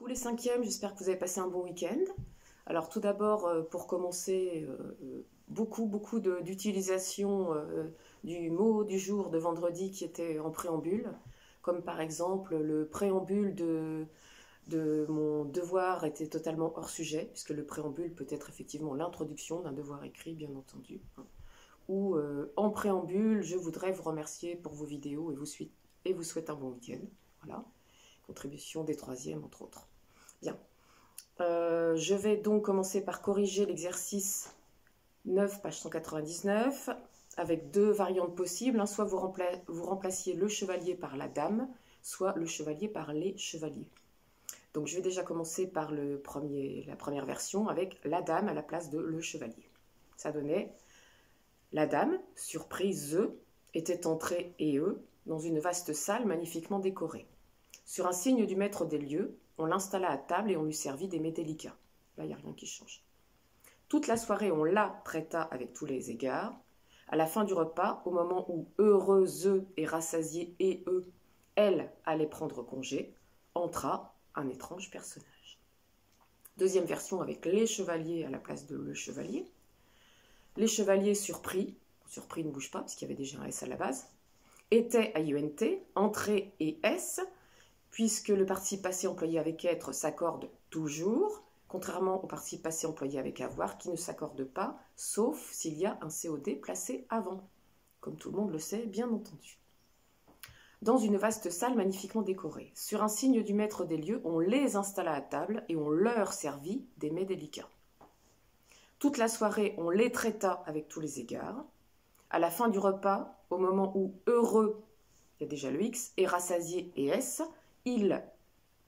Coucou les cinquièmes, j'espère que vous avez passé un bon week-end. Alors tout d'abord, pour commencer, beaucoup d'utilisation du mot du jour de vendredi qui était en préambule, comme par exemple le préambule de mon devoir était totalement hors sujet, puisque le préambule peut être effectivement l'introduction d'un devoir écrit, bien entendu. Ou en préambule, je voudrais vous remercier pour vos vidéos et vous souhaite un bon week-end. Voilà. Contribution des troisièmes, entre autres. Bien. Je vais donc commencer par corriger l'exercice 9, page 199, avec deux variantes possibles. Soit vous remplaciez le chevalier par la dame, soit le chevalier par les chevaliers. Donc je vais déjà commencer par la première version, avec la dame à la place de le chevalier. Ça donnait la dame, surprise, était entrée dans une vaste salle magnifiquement décorée. Sur un signe du maître des lieux, on l'installa à table et on lui servit des mets délicats. Là, il n'y a rien qui change. Toute la soirée, on la traita avec tous les égards. À la fin du repas, au moment où heureuse et rassasiée elle allait prendre congé, entra un étrange personnage. Deuxième version avec les chevaliers à la place de le chevalier. Les chevaliers surpris ne bouge pas parce qu'il y avait déjà un S à la base, étaient AIENT, entrée et S, puisque le participe passé employé avec être s'accorde toujours, contrairement au participe passé employé avec avoir, qui ne s'accorde pas, sauf s'il y a un COD placé avant, comme tout le monde le sait, bien entendu. Dans une vaste salle magnifiquement décorée, sur un signe du maître des lieux, on les installa à table et on leur servit des mets délicats. Toute la soirée, on les traita avec tous les égards. À la fin du repas, au moment où heureux, il y a déjà le X, et rassasié et S,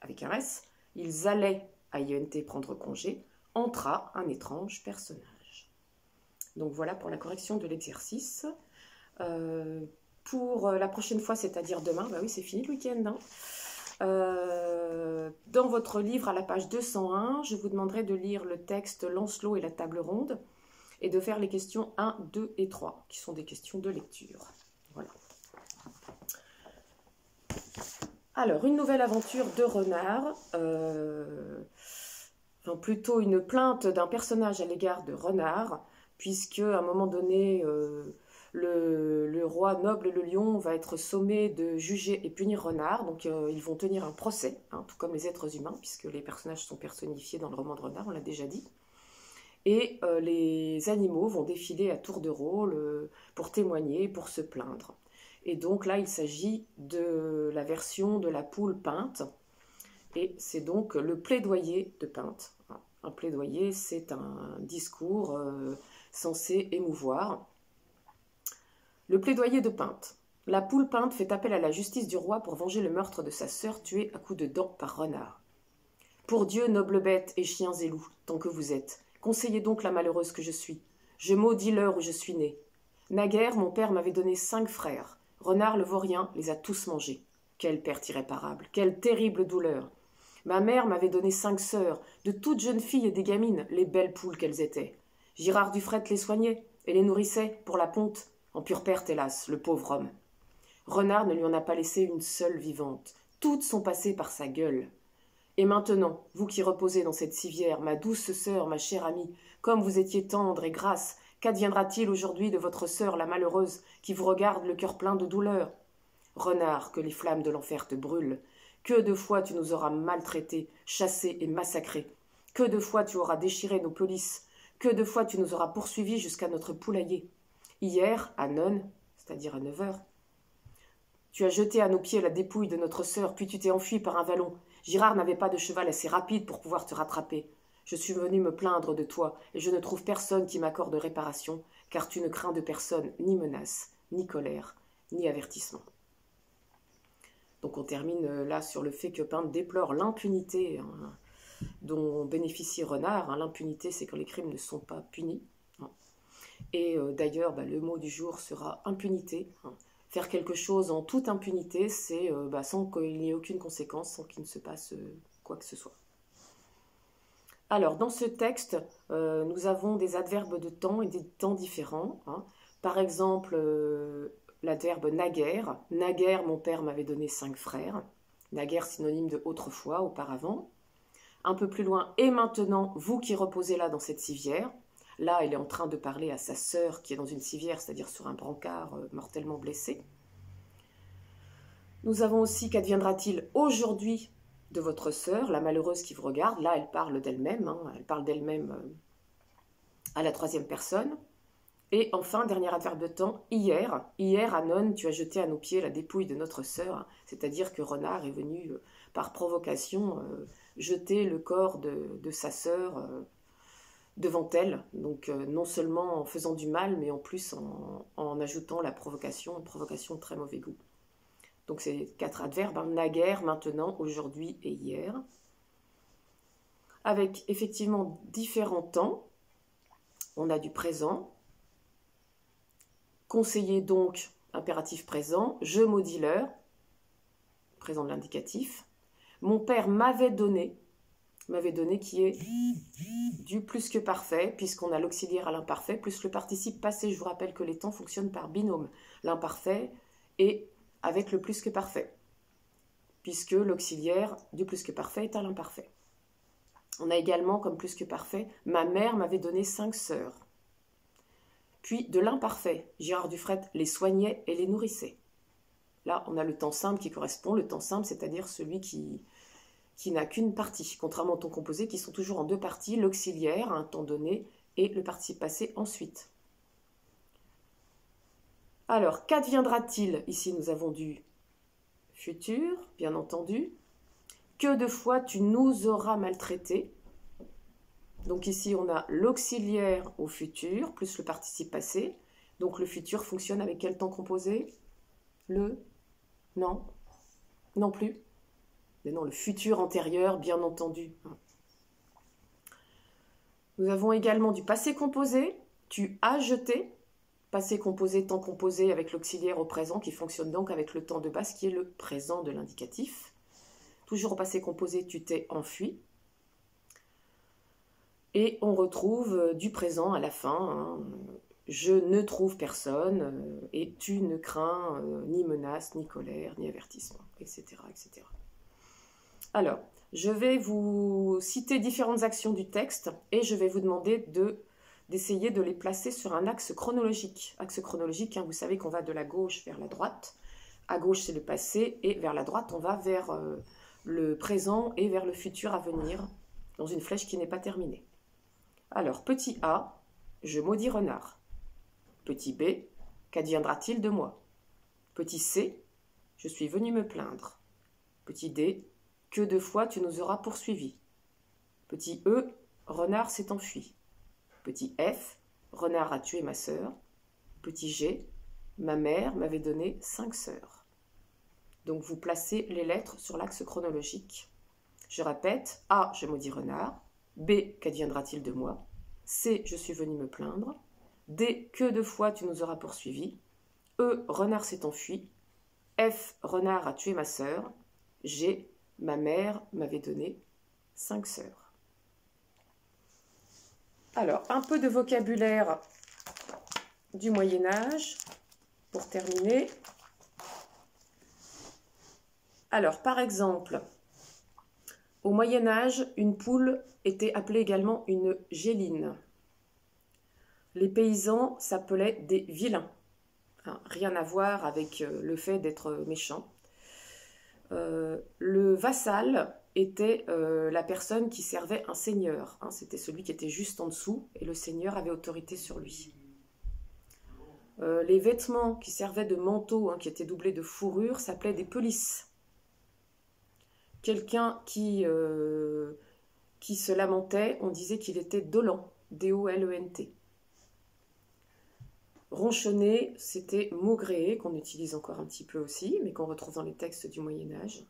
avec un S, ils allaient à IENT prendre congé, entra un étrange personnage. Donc voilà pour la correction de l'exercice. Pour la prochaine fois, c'est-à-dire demain, bah oui, c'est fini le week-end. Dans votre livre, à la page 201, je vous demanderai de lire le texte Lancelot et la table ronde et de faire les questions 1, 2 et 3, qui sont des questions de lecture. Voilà. Alors, une nouvelle aventure de Renard, enfin, plutôt une plainte d'un personnage à l'égard de Renard, puisque à un moment donné, le roi noble le lion va être sommé de juger et punir Renard, donc ils vont tenir un procès, tout comme les êtres humains, puisque les personnages sont personnifiés dans le roman de Renard, on l'a déjà dit. Et les animaux vont défiler à tour de rôle pour témoigner, pour se plaindre. Et donc là, il s'agit de la version de la poule peinte. Et c'est donc le plaidoyer de Peinte. Un plaidoyer, c'est un discours censé émouvoir. Le plaidoyer de Peinte. La poule peinte fait appel à la justice du roi pour venger le meurtre de sa sœur tuée à coups de dents par Renard. Pour Dieu, nobles bêtes et chiens et loups, tant que vous êtes, conseillez donc la malheureuse que je suis. Je maudis l'heure où je suis né. Naguère, mon père m'avait donné 5 frères. Renard le vaurien les a tous mangés. Quelle perte irréparable, quelle terrible douleur. Ma mère m'avait donné 5 sœurs, de toutes jeunes filles et des gamines, les belles poules qu'elles étaient. Girard Dufrette les soignait et les nourrissait pour la ponte, en pure perte, hélas, le pauvre homme. Renard ne lui en a pas laissé une seule vivante. Toutes sont passées par sa gueule. Et maintenant, vous qui reposez dans cette civière, ma douce sœur, ma chère amie, comme vous étiez tendre et grasse, qu'adviendra-t-il aujourd'hui de votre sœur, la malheureuse, qui vous regarde le cœur plein de douleur? Renard, que les flammes de l'enfer te brûlent. Que de fois tu nous auras maltraités, chassés et massacrés. Que de fois tu auras déchiré nos pelisses. Que de fois tu nous auras poursuivis jusqu'à notre poulailler. Hier, à Nonne, c'est-à-dire à 9 heures, tu as jeté à nos pieds la dépouille de notre sœur, puis tu t'es enfui par un vallon. Girard n'avait pas de cheval assez rapide pour pouvoir te rattraper. Je suis venu me plaindre de toi, et je ne trouve personne qui m'accorde réparation, car tu ne crains de personne ni menace, ni colère, ni avertissement. Donc on termine là sur le fait que Peinte déplore l'impunité dont bénéficie Renard. L'impunité, c'est quand les crimes ne sont pas punis. Et d'ailleurs, le mot du jour sera impunité. Faire quelque chose en toute impunité, c'est sans qu'il n'y ait aucune conséquence, sans qu'il ne se passe quoi que ce soit. Alors, dans ce texte, nous avons des adverbes de temps et des temps différents. Par exemple, l'adverbe naguère. Naguère, mon père m'avait donné 5 frères. Naguère, synonyme de autrefois, auparavant. Un peu plus loin, et maintenant, vous qui reposez là dans cette civière. Là, elle est en train de parler à sa sœur qui est dans une civière, c'est-à-dire sur un brancard mortellement blessé. Nous avons aussi qu'adviendra-t-il aujourd'hui de votre sœur, la malheureuse qui vous regarde. Là, elle parle d'elle-même, hein, elle parle d'elle-même à la troisième personne. Et enfin, dernier adverbe de temps, hier. Hier, Anon, tu as jeté à nos pieds la dépouille de notre sœur, c'est-à-dire que Renard est venu, par provocation, jeter le corps de sa sœur devant elle. Donc, non seulement en faisant du mal, mais en plus en ajoutant la provocation, une provocation de très mauvais goût. Donc, c'est 4 adverbes, hein, naguère, maintenant, aujourd'hui et hier. Avec effectivement différents temps. On a du présent. Conseiller donc, impératif présent. Je maudis l'heure, présent de l'indicatif. Mon père m'avait donné qui est du plus que parfait, puisqu'on a l'auxiliaire à l'imparfait, plus le participe passé. Je vous rappelle que les temps fonctionnent par binôme. L'imparfait est avec le plus que parfait, puisque l'auxiliaire du plus que parfait est à l'imparfait. On a également comme plus que parfait, ma mère m'avait donné 5 sœurs. Puis de l'imparfait, Gérard Dufret les soignait et les nourrissait. Là, on a le temps simple qui correspond. Le temps simple, c'est-à-dire celui qui n'a qu'une partie, contrairement au temps composé qui sont toujours en 2 parties, l'auxiliaire à un temps donné et le participe passé ensuite. Alors, qu'adviendra-t-il? Ici, nous avons du futur, bien entendu. Que de fois tu nous auras maltraités. Donc ici, on a l'auxiliaire au futur, plus le participe passé. Donc le futur fonctionne avec quel temps composé? Non. Non plus. Mais non, le futur antérieur, bien entendu. Nous avons également du passé composé. Tu as jeté. Passé composé, temps composé avec l'auxiliaire au présent qui fonctionne donc avec le temps de base qui est le présent de l'indicatif. Toujours au passé composé, tu t'es enfui. Et on retrouve du présent à la fin. Hein. Je ne trouve personne et tu ne crains ni menace, ni colère, ni avertissement, etc., etc. Alors, je vais vous citer différentes actions du texte et je vais vous demander d'essayer de les placer sur un axe chronologique. Axe chronologique, hein, vous savez qu'on va de la gauche vers la droite. À gauche, c'est le passé et vers la droite, on va vers le présent et vers le futur à venir dans une flèche qui n'est pas terminée. Alors, petit a, je maudis Renard. Petit b, qu'adviendra-t-il de moi? Petit c, je suis venu me plaindre. Petit d, que de fois tu nous auras poursuivis. Petit e, Renard s'est enfui. Petit f, Renard a tué ma sœur. Petit g, ma mère m'avait donné 5 sœurs. Donc vous placez les lettres sur l'axe chronologique. Je répète, a, je maudis Renard. B, qu'adviendra-t-il de moi? C, je suis venu me plaindre. D, que de fois tu nous auras poursuivis. E, Renard s'est enfui. F, Renard a tué ma sœur. G, ma mère m'avait donné 5 sœurs. Alors, un peu de vocabulaire du Moyen-Âge pour terminer. Alors, par exemple, au Moyen-Âge, une poule était appelée également une géline. Les paysans s'appelaient des vilains. Hein, rien à voir avec le fait d'être méchant. Le vassal était la personne qui servait un seigneur. Hein, c'était celui qui était juste en dessous et le seigneur avait autorité sur lui. Les vêtements qui servaient de manteau, hein, qui étaient doublés de fourrure, s'appelaient des pelisses. Quelqu'un qui se lamentait, on disait qu'il était dolent, D-O-L-E-N-T. Ronchonner, c'était maugréer, qu'on utilise encore un petit peu aussi, mais qu'on retrouve dans les textes du Moyen-Âge.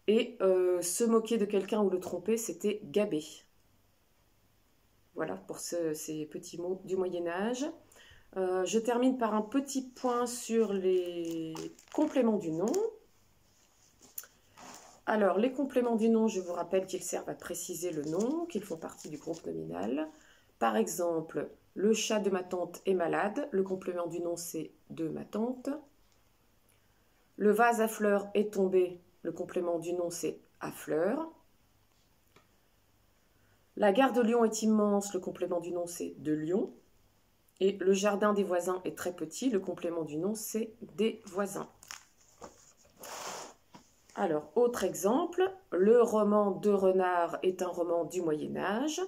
Et se moquer de quelqu'un ou le tromper, c'était gaber. Voilà pour ces petits mots du Moyen-Âge. Je termine par un petit point sur les compléments du nom. Alors, les compléments du nom, je vous rappelle qu'ils servent à préciser le nom, qu'ils font partie du groupe nominal. Par exemple, le chat de ma tante est malade. Le complément du nom, c'est de ma tante. Le vase à fleurs est tombé. Le complément du nom, c'est à fleurs. La gare de Lyon est immense, le complément du nom c'est de Lyon. Et le jardin des voisins est très petit, le complément du nom c'est des voisins. Alors, autre exemple, le roman de Renard est un roman du Moyen-Âge.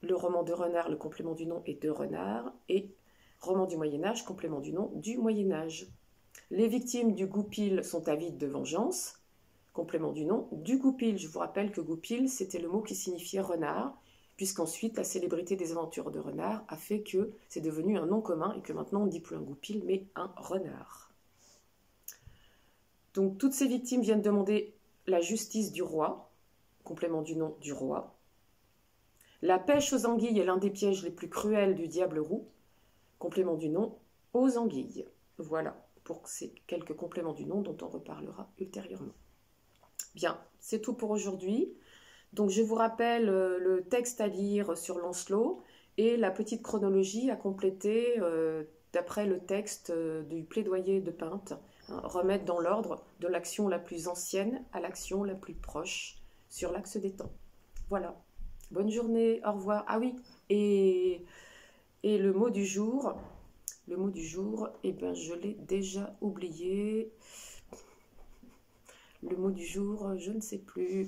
Le roman de Renard, le complément du nom est de Renard. Et roman du Moyen-Âge, complément du nom du Moyen-Âge. Les victimes du Goupil sont avides de vengeance. Complément du nom du Goupil. Je vous rappelle que Goupil, c'était le mot qui signifiait renard, puisqu'ensuite la célébrité des aventures de Renard a fait que c'est devenu un nom commun et que maintenant on ne dit plus un Goupil, mais un renard. Donc toutes ces victimes viennent demander la justice du roi, complément du nom du roi. La pêche aux anguilles est l'un des pièges les plus cruels du diable roux, complément du nom aux anguilles. Voilà pour ces quelques compléments du nom dont on reparlera ultérieurement. Bien, c'est tout pour aujourd'hui. Donc je vous rappelle le texte à lire sur Lancelot et la petite chronologie à compléter d'après le texte du plaidoyer de Pinte. Remettre dans l'ordre de l'action la plus ancienne à l'action la plus proche sur l'axe des temps. Voilà. Bonne journée, au revoir. Ah oui, et le mot du jour, eh ben, je l'ai déjà oublié. Le mot du jour, je ne sais plus.